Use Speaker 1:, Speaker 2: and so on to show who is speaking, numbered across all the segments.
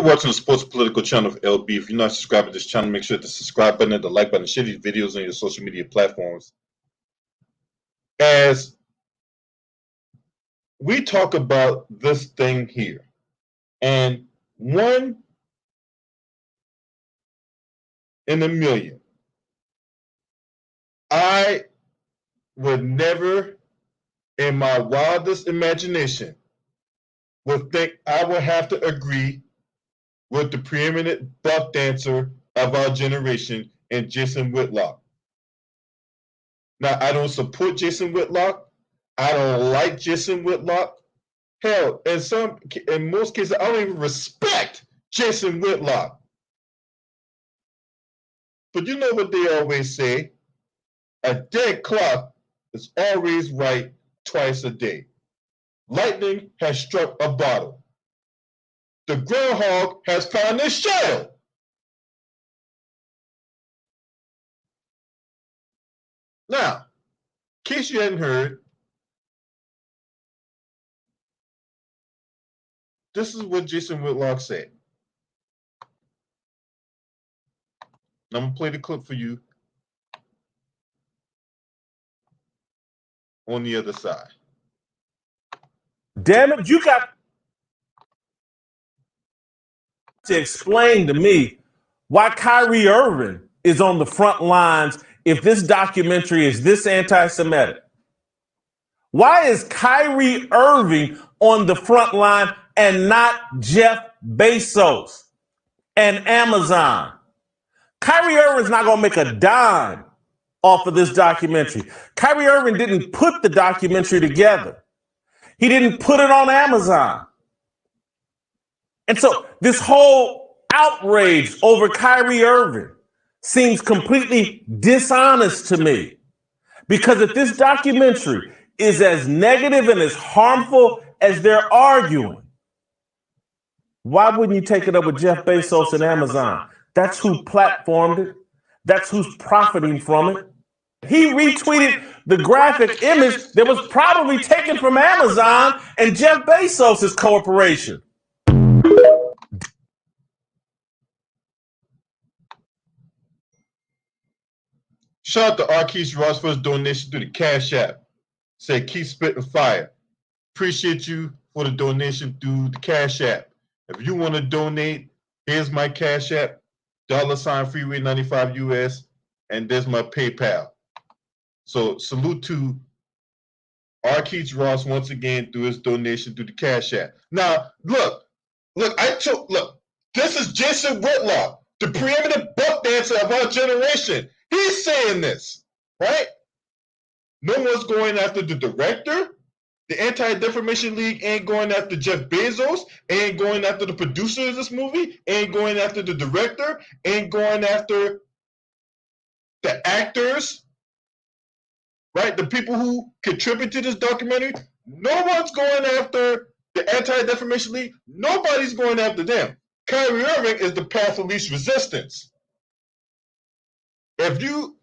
Speaker 1: You're watching the Sports Political channel of LB. If you're not subscribed to this channel, make sure to hit the subscribe button and the like button. Share these videos on your social media platforms. As we talk about this thing here, and one in a million, I would never, in my wildest imagination, would think I would have to agree with the preeminent buck dancer of our generation in Jason Whitlock. Now, I don't support Jason Whitlock. I don't like Jason Whitlock. Hell, in most cases, I don't even respect Jason Whitlock. But you know what they always say? A dead clock is always right twice a day. Lightning has struck a bottle. The groundhog has found his shadow. Now, in case you hadn't heard, this is what Jason Whitlock said. I'm going to play the clip for you on the other side.
Speaker 2: Damn it, you got to explain to me why Kyrie Irving is on the front lines if this documentary is this anti-Semitic. Why is Kyrie Irving on the front line and not Jeff Bezos and Amazon? Kyrie Irving's not going to make a dime off of this documentary. Kyrie Irving didn't put the documentary together. He didn't put it on Amazon. And so this whole outrage over Kyrie Irving seems completely dishonest to me. Because if this documentary is as negative and as harmful as they're arguing, why wouldn't you take it up with Jeff Bezos and Amazon? That's who platformed it. That's who's profiting from it. He retweeted the graphic image that was probably taken from Amazon and Jeff Bezos' corporation.
Speaker 1: Shout out to Arkeith Ross for his donation through the Cash App. Said, keep spitting fire. Appreciate you for the donation through the Cash App. If you want to donate, here's my Cash App, $Freeway95 US, and there's my PayPal. So salute to Arkeith Ross once again through his donation through the Cash App. Now, look, this is Jason Whitlock, the preeminent buck dancer of our generation. He's saying this, right? No one's going after the director. The Anti-Defamation League ain't going after Jeff Bezos, ain't going after the producer of this movie, ain't going after the director, ain't going after the actors, right? The people who contribute to this documentary. No one's going after the Anti-Defamation League. Nobody's going after them. Kyrie Irving is the path of least resistance. If you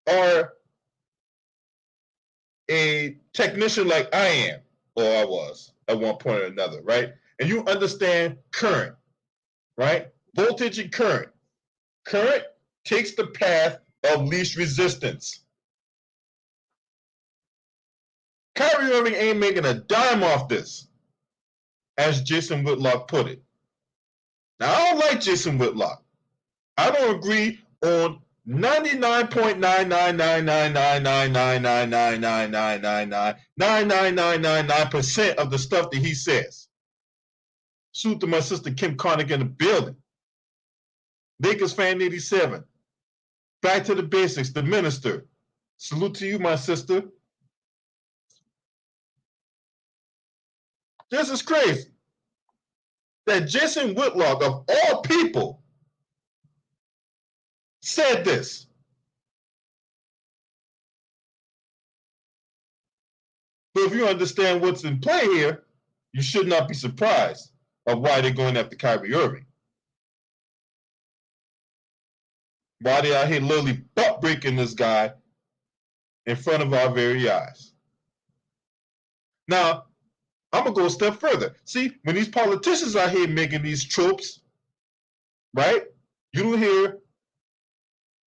Speaker 1: are a technician like I am, or I was at one point or another, right? And you understand current, right? Voltage and current. Current takes the path of least resistance. Kyrie Irving ain't making a dime off this, as Jason Whitlock put it. Now, I don't like Jason Whitlock. I don't agree on 99.999999999999999% of the stuff that he says. Salute to my sister Kim Connick in the building. Lakers fan 87. Back to the basics, the minister. Salute to you, my sister. This is crazy. That Jason Whitlock, of all people, said this. But if you understand what's in play here, you should not be surprised of why they're going after Kyrie Irving. Why they out here literally butt breaking this guy in front of our very eyes. Now, I'm gonna go a step further. See, when these politicians out here making these tropes, right? You don't hear,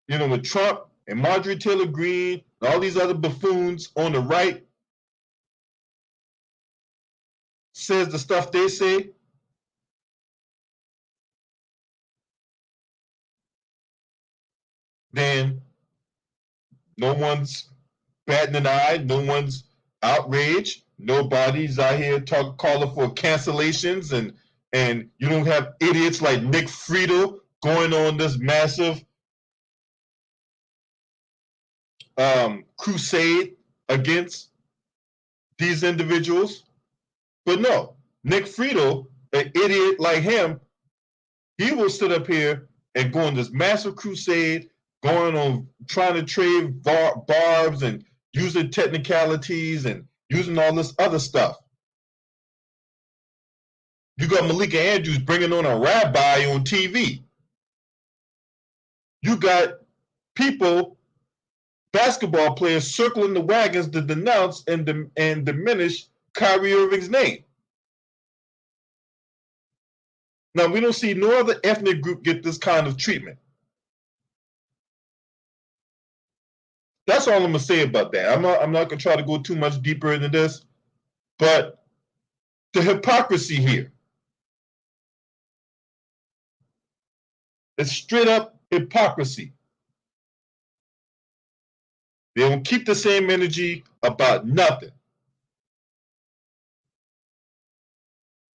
Speaker 1: with Trump and Marjorie Taylor Greene and all these other buffoons on the right says the stuff they say. Then no one's batting an eye, no one's outraged, nobody's out here calling for cancellations, and you don't have idiots like Nick Friedel going on this massive crusade against these individuals. But no, Nick Friedel, an idiot like him, he will sit up here and go on this massive crusade, going on trying to trade barbs and using technicalities and using all this other stuff. You got Malika Andrews bringing on a rabbi on TV. You got people, basketball players, circling the wagons to denounce and diminish Kyrie Irving's name. Now, we don't see no other ethnic group get this kind of treatment. That's all I'm going to say about that. I'm not going to try to go too much deeper into this, but the hypocrisy here. It's straight up hypocrisy. They don't keep the same energy about nothing.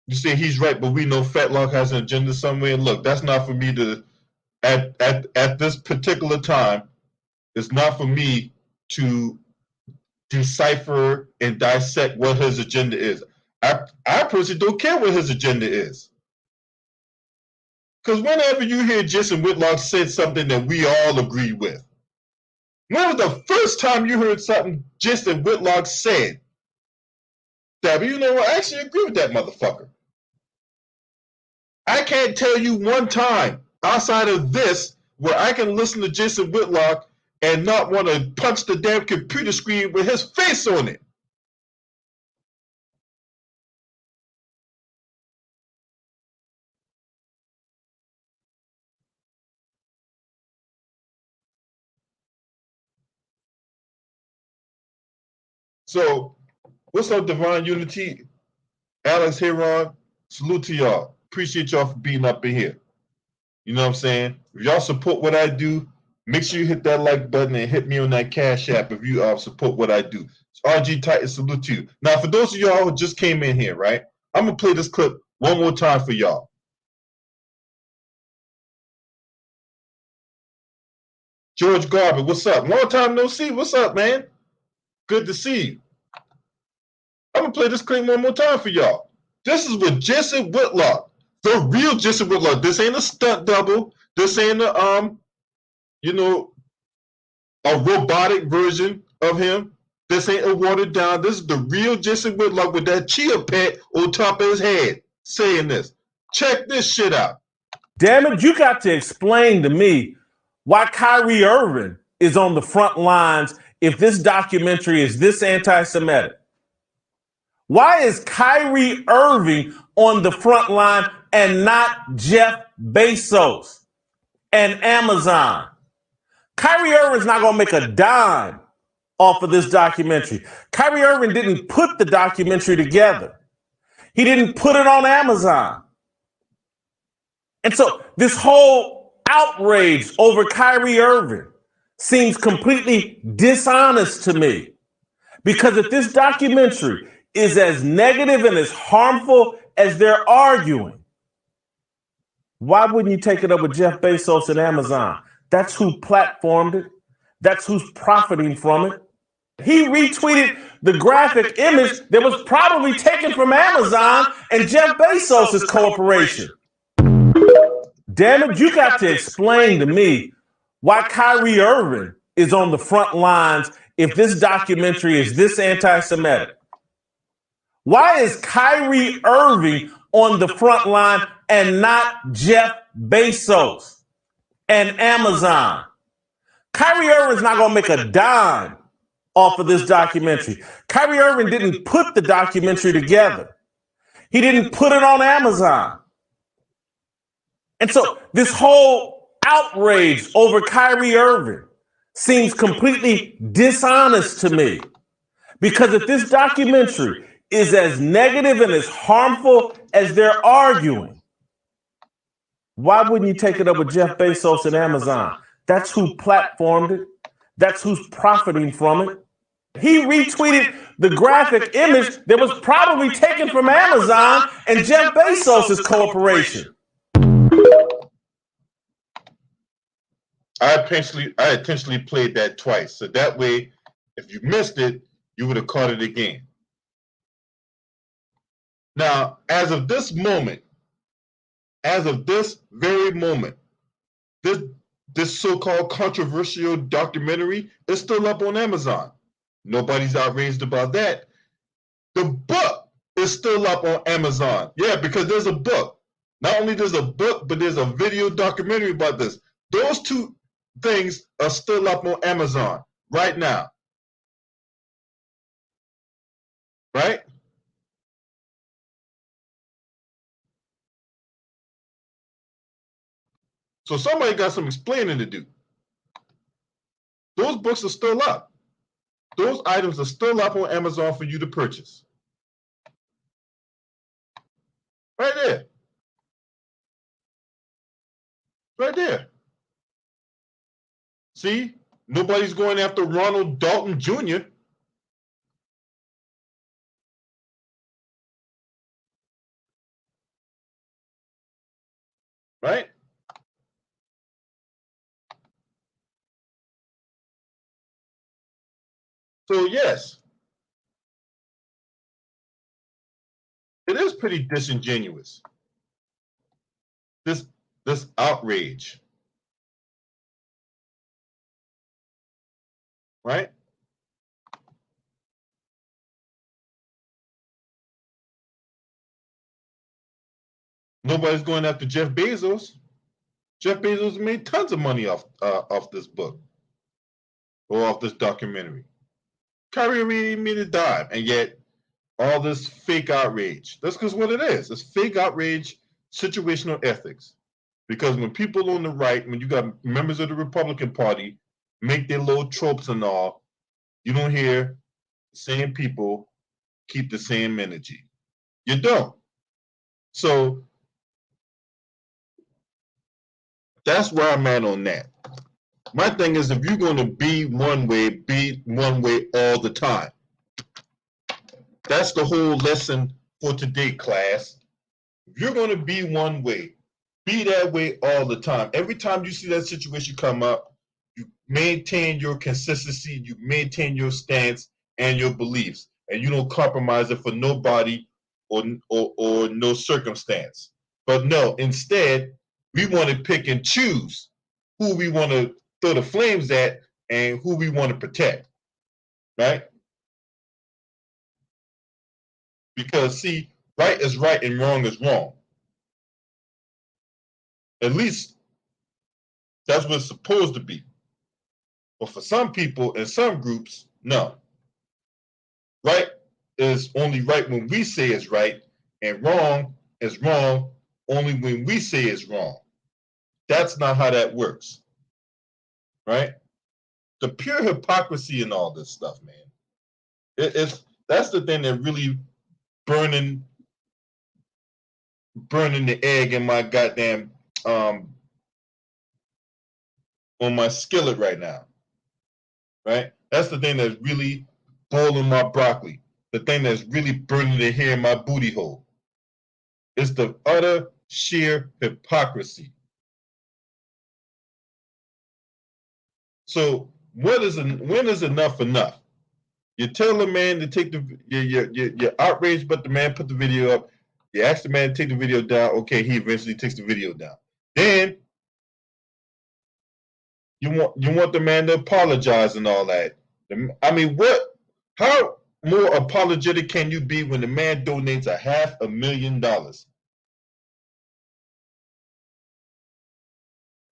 Speaker 1: You say he's right, but we know Whitlock has an agenda somewhere. Look, that's not for me to, at this particular time, it's not for me to decipher and dissect what his agenda is. I personally don't care what his agenda is. Because whenever you hear Jason Whitlock said something that we all agree with, when was the first time you heard something Jason Whitlock said that, you know what, I actually agree with that motherfucker? I can't tell you one time outside of this where I can listen to Jason Whitlock and not want to punch the damn computer screen with his face on it. So, what's up, Divine Unity? Alex Heron, salute to y'all. Appreciate y'all for being up in here. You know what I'm saying? If y'all support what I do, make sure you hit that like button and hit me on that Cash App if you support what I do. It's RG Titan, salute to you. Now, for those of y'all who just came in here, right? I'm going to play this clip one more time for y'all. George Garber, what's up? Long time no see. What's up, man? Good to see you. I'm going to play this clip one more time for y'all. This is with Jason Whitlock, the real Jason Whitlock. This ain't a stunt double. This ain't a robotic version of him. This ain't a watered down. This is the real Jason Whitlock with that chia pet on top of his head saying this. Check this shit out.
Speaker 2: Damn it, you got to explain to me why Kyrie Irving is on the front lines if this documentary is this anti-Semitic. Why is Kyrie Irving on the front line and not Jeff Bezos and Amazon? Kyrie Irving's not going to make a dime off of this documentary. Kyrie Irving didn't put the documentary together. He didn't put it on Amazon. And so this whole outrage over Kyrie Irving seems completely dishonest to me. Because if this documentary is as negative and as harmful as they're arguing, why wouldn't you take it up with Jeff Bezos and Amazon? That's who platformed it. That's who's profiting from it. He retweeted the graphic image that was probably taken from Amazon and Jeff Bezos' corporation. Damn it, you got to explain to me why Kyrie Irving is on the front lines if this documentary is this anti-Semitic. Why is Kyrie Irving on the front line and not Jeff Bezos and Amazon? Kyrie Irving's not going to make a dime off of this documentary. Kyrie Irving didn't put the documentary together. He didn't put it on Amazon. And so this whole outrage over Kyrie Irving seems completely dishonest to me. Because if this documentary is as negative and as harmful as they're arguing, why wouldn't you take it up with Jeff Bezos and Amazon? That's who platformed it. That's who's profiting from it. He retweeted the graphic image that was probably taken from Amazon and Jeff Bezos' corporation.
Speaker 1: I intentionally played that twice, so that way, if you missed it, you would have caught it again. Now, as of this very moment, this so-called controversial documentary is still up on Amazon. Nobody's outraged about that. The book is still up on Amazon. Yeah, because there's a book. Not only there's a book, but there's a video documentary about this. Those two things are still up on Amazon right now. Right? So somebody got some explaining to do. Those books are still up. Those items are still up on Amazon for you to purchase. Right there. Right there. See? Nobody's going after Ronald Dalton Jr. Right? So yes, it is pretty disingenuous. This outrage. Right? Nobody's going after Jeff Bezos. Jeff Bezos made tons of money off this book or off this documentary. Kyrie made a dime, and yet all this fake outrage. That's because what it is. It's fake outrage, situational ethics. Because when people on the right, when you got members of the Republican Party make their little tropes and all, you don't hear the same people keep the same energy. You don't. So that's where I'm at on that. My thing is, if you're going to be one way all the time. That's the whole lesson for today, class. If you're going to be one way, be that way all the time. Every time you see that situation come up, you maintain your consistency, you maintain your stance and your beliefs, and you don't compromise it for nobody or no circumstance. But no, instead, we want to pick and choose who we want to throw the flames at and who we want to protect, right? Because see, right is right and wrong is wrong. At least that's what it's supposed to be. But for some people and some groups, no. Right is only right when we say it's right, and wrong is wrong only when we say it's wrong. That's not how that works. Right? The pure hypocrisy in all this stuff, man. That's the thing that really burning the egg in my goddamn on my skillet right now. Right? That's the thing that's really boiling my broccoli. The thing that's really burning the hair in my booty hole. It's the utter sheer hypocrisy. So when is enough enough? You tell the man to take you're outraged, but the man put the video up. You ask the man to take the video down. Okay, he eventually takes the video down. Then you want the man to apologize and all that. I mean, how more apologetic can you be when the man donates $500,000?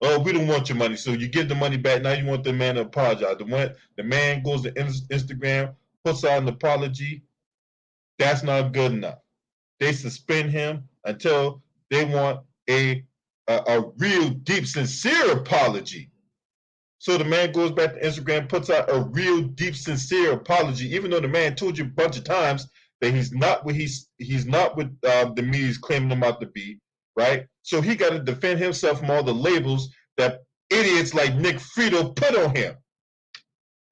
Speaker 1: Oh, we don't want your money, so you give the money back. Now you want the man to apologize. The man goes to Instagram, puts out an apology. That's not good enough. they suspend him until they want a real, deep, sincere apology. So the man goes back to Instagram, puts out a real, deep, sincere apology, even though the man told you a bunch of times that he's not what he's not what the media's claiming him out to be, right? So he got to defend himself from all the labels that idiots like Nick Friedel put on him.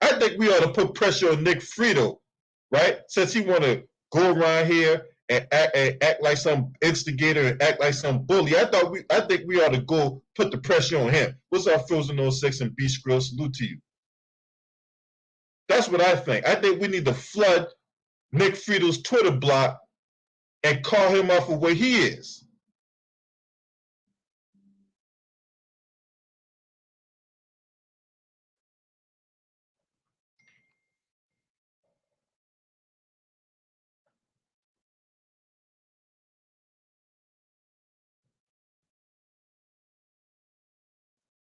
Speaker 1: I think we ought to put pressure on Nick Friedel, right? Since he want to go around here and act like some instigator and act like some bully. I think we ought to go put the pressure on him. What's up, Frozen06 and B Skrill? Salute to you. That's what I think. I think we need to flood Nick Friedel's Twitter block and call him off for where he is.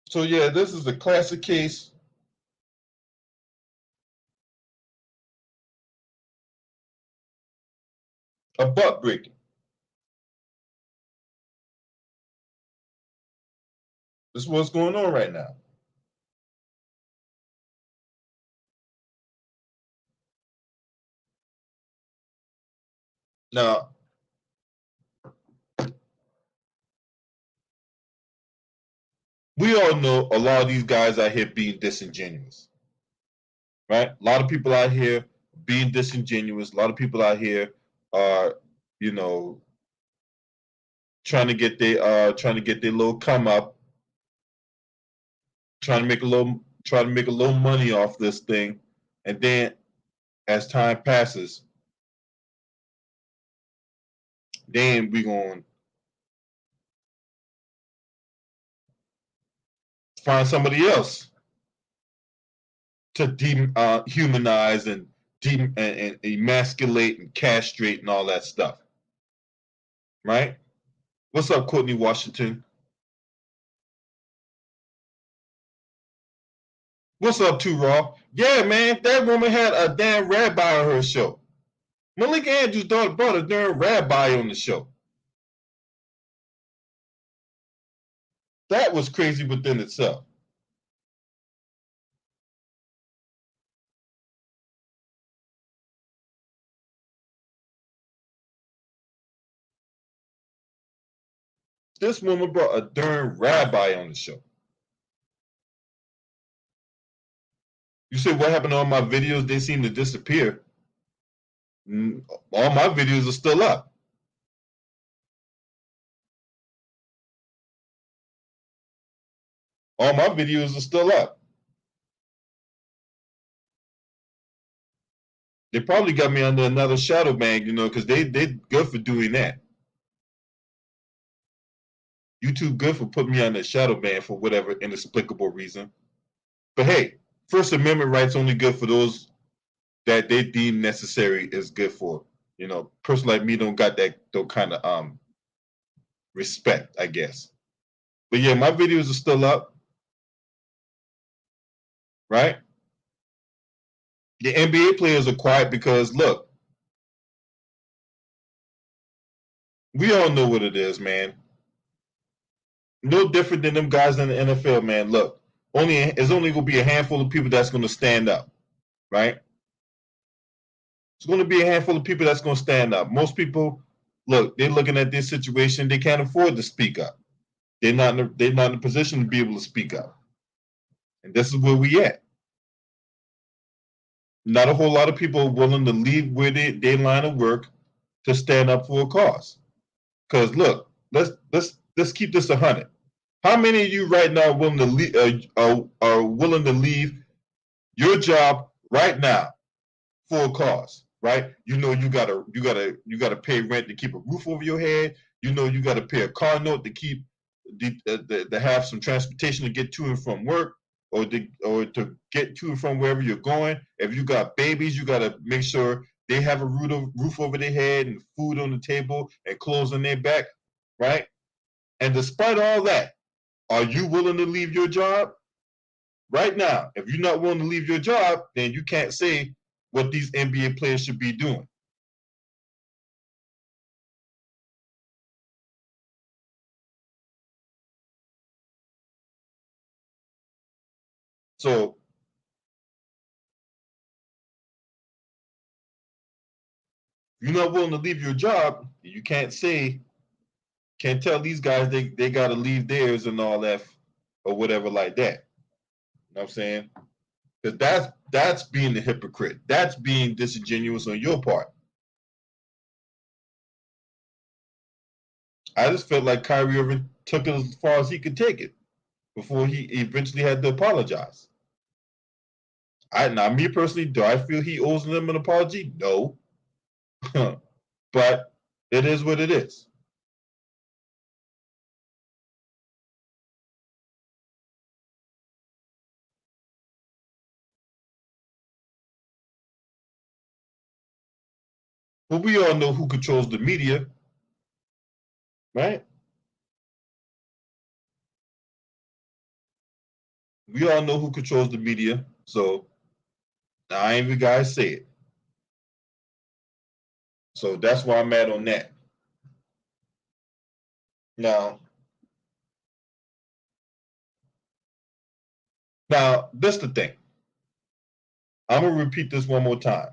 Speaker 1: So yeah, this is a classic case of butt breaking. This is what's going on right now. Now, we all know a lot of these guys out here being disingenuous, right? A lot of people out here being disingenuous. A lot of people out here are, you know, trying to get their little come up, trying to make a little money off this thing, and then as time passes, then we gonna find somebody else to humanize and emasculate and castrate and all that stuff, right? What's up, Courtney Washington? What's up, Too Raw? Yeah, man, that woman had a damn rabbi on her show. Malik Andrews' daughter brought a damn rabbi on the show. That was crazy within itself. This woman brought a darn rabbi on the show. You say what happened to all my videos? They seem to disappear. All my videos are still up. All my videos are still up. They probably got me under another shadow ban, because they're good for doing that. YouTube good for putting me on a shadow ban for whatever inexplicable reason. But hey, First Amendment rights only good for those that they deem necessary is good for. Person like me don't got that kind of respect, I guess. But yeah, my videos are still up, right? The NBA players are quiet because look, we all know what it is, man. No different than them guys in the NFL, man. Look, it's only gonna be a handful of people that's gonna stand up, right? It's gonna be a handful of people that's gonna stand up. Most people, look, they're looking at this situation, they can't afford to speak up. They're not in a position to be able to speak up. And this is where we at. Not a whole lot of people are willing to leave where they line of work to stand up for a cause. Because look, let's keep this 100. How many of you right now are willing to leave your job right now for a cause? Right? You gotta pay rent to keep a roof over your head. You gotta pay a car note to keep to have some transportation to get to and from work, or to get to and from wherever you're going. If you got babies, you gotta make sure they have a roof over their head and food on the table and clothes on their back, right? And despite all that, are you willing to leave your job? Right now, if you're not willing to leave your job, then you can't say what these NBA players should be doing. So you're not willing to leave your job, you can't tell these guys they got to leave theirs and all that or whatever like that. You know what I'm saying? Because that's being the hypocrite. That's being disingenuous on your part. I just felt like Kyrie Irving took it as far as he could take it before he eventually had to apologize. Now, me personally, do I feel he owes them an apology? No. But it is what it is. But we all know who controls the media, right? We all know who controls the media. So I ain't even gotta say it. So that's why I'm mad on that. Now, this the thing. I'm gonna repeat this one more time.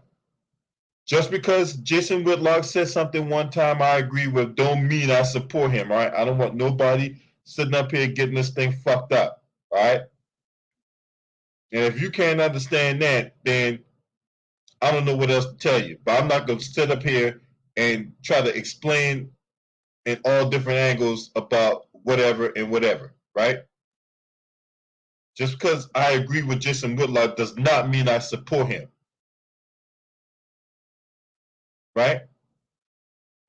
Speaker 1: Just because Jason Whitlock said something one time I agree with, don't mean I support him, right? I don't want nobody sitting up here getting this thing fucked up, all right? And if you can't understand that, then I don't know what else to tell you. But I'm not gonna sit up here and try to explain in all different angles about whatever and whatever, right? Just because I agree with Jason Whitlock does not mean I support him, right?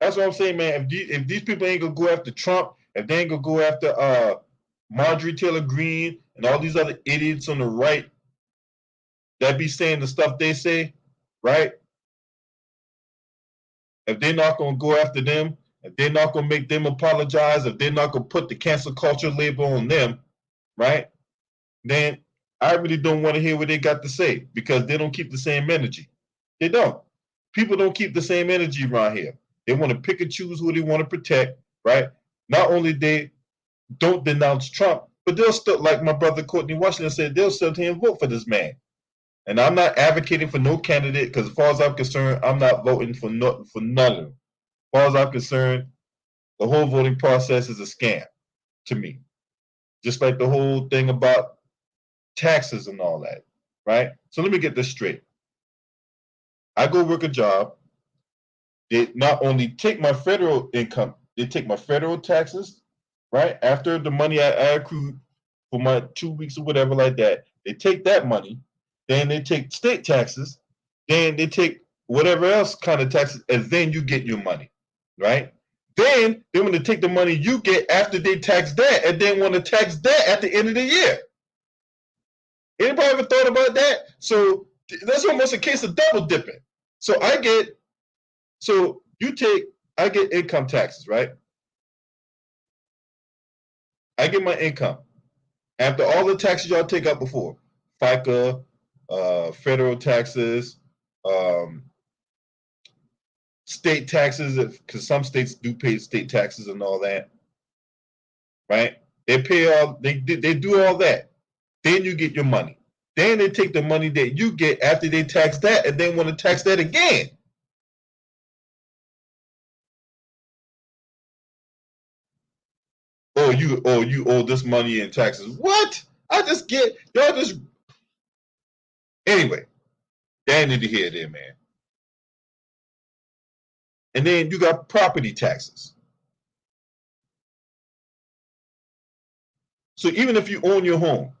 Speaker 1: That's what I'm saying, man. If these people ain't gonna go after Trump, if they ain't gonna go after Marjorie Taylor Greene and all these other idiots on the right that be saying the stuff they say, right? If they're not gonna go after them, if they're not gonna make them apologize, if they're not gonna put the cancel culture label on them, right? Then I really don't want to hear what they got to say because they don't keep the same energy. They don't. People don't keep the same energy around here. They want to pick and choose who they want to protect, right? Not only they don't denounce Trump, but they'll still, like my brother Courtney Washington said, they'll still vote for this man. And I'm not advocating for no candidate because, as far as I'm concerned, I'm not voting for none of them. As far as I'm concerned, the whole voting process is a scam to me. Just like the whole thing about taxes and all that, right? So let me get this straight. I go work a job. They not only take my federal income, they take my federal taxes, right? After the money I accrued for my 2 weeks or whatever like that, they take that money. Then they take state taxes. Then they take whatever else kind of taxes, and then you get your money, right? Then they want to take the money you get after they tax that, and then want to tax that at the end of the year. Anybody ever thought about that? So that's almost a case of double dipping. So I get income taxes, right? I get my income after all the taxes y'all take out before, FICA, federal taxes, um, state taxes, because some states do pay state taxes and all that, right? They pay they do all that. Then you get your money. Then they take the money that you get after they tax that, and then want to tax that again. You owe this money in taxes. What? I just get y'all just anyway. That need to hear there, man. And then you got property taxes. So even if you own your home,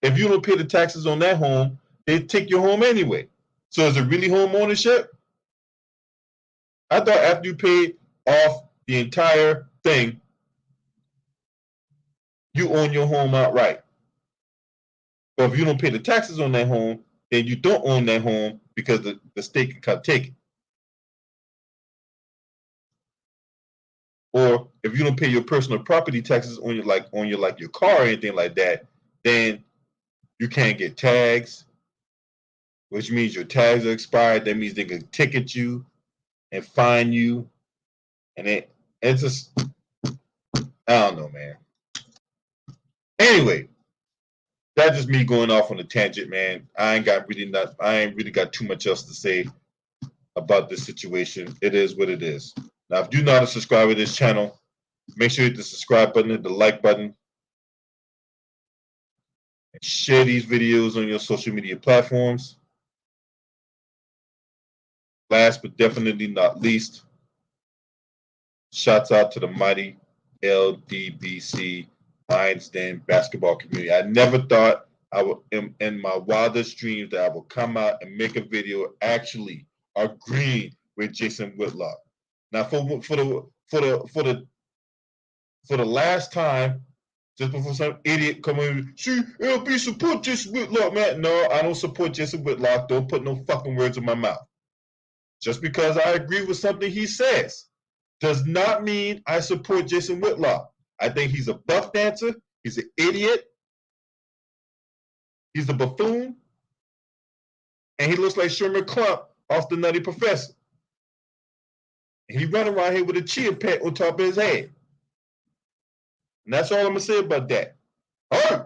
Speaker 1: if you don't pay the taxes on that home, they take your home anyway. So is it really home ownership? I thought after you paid off the entire thing, you own your home outright. But if you don't pay the taxes on that home, then you don't own that home because the state can come take it. Or if you don't pay your personal property taxes on your car or anything like that, then you can't get tags, which means your tags are expired. That means they can ticket you and fine you, and it's just I don't know, man. Anyway, that's just me going off on a tangent, man. I ain't really got too much else to say about this situation. It is what it is. Now, if you're not a subscriber to this channel, make sure you hit the subscribe button, hit the like button, and share these videos on your social media platforms. Last but definitely not least, shouts out to the mighty LDBC Lions Den basketball community. I never thought I would, in my wildest dreams, that I would come out and make a video actually agreeing with Jason Whitlock. Now, for the last time, just before some idiot come in, see, LB support Jason Whitlock, man. No, I don't support Jason Whitlock. Don't put no fucking words in my mouth. Just because I agree with something he says does not mean I support Jason Whitlock. I think he's a buck dancer. He's an idiot. He's a buffoon. And he looks like Sherman Klump off the Nutty Professor. And he running around here with a chia pet on top of his head. And that's all I'm going to say about that. All right.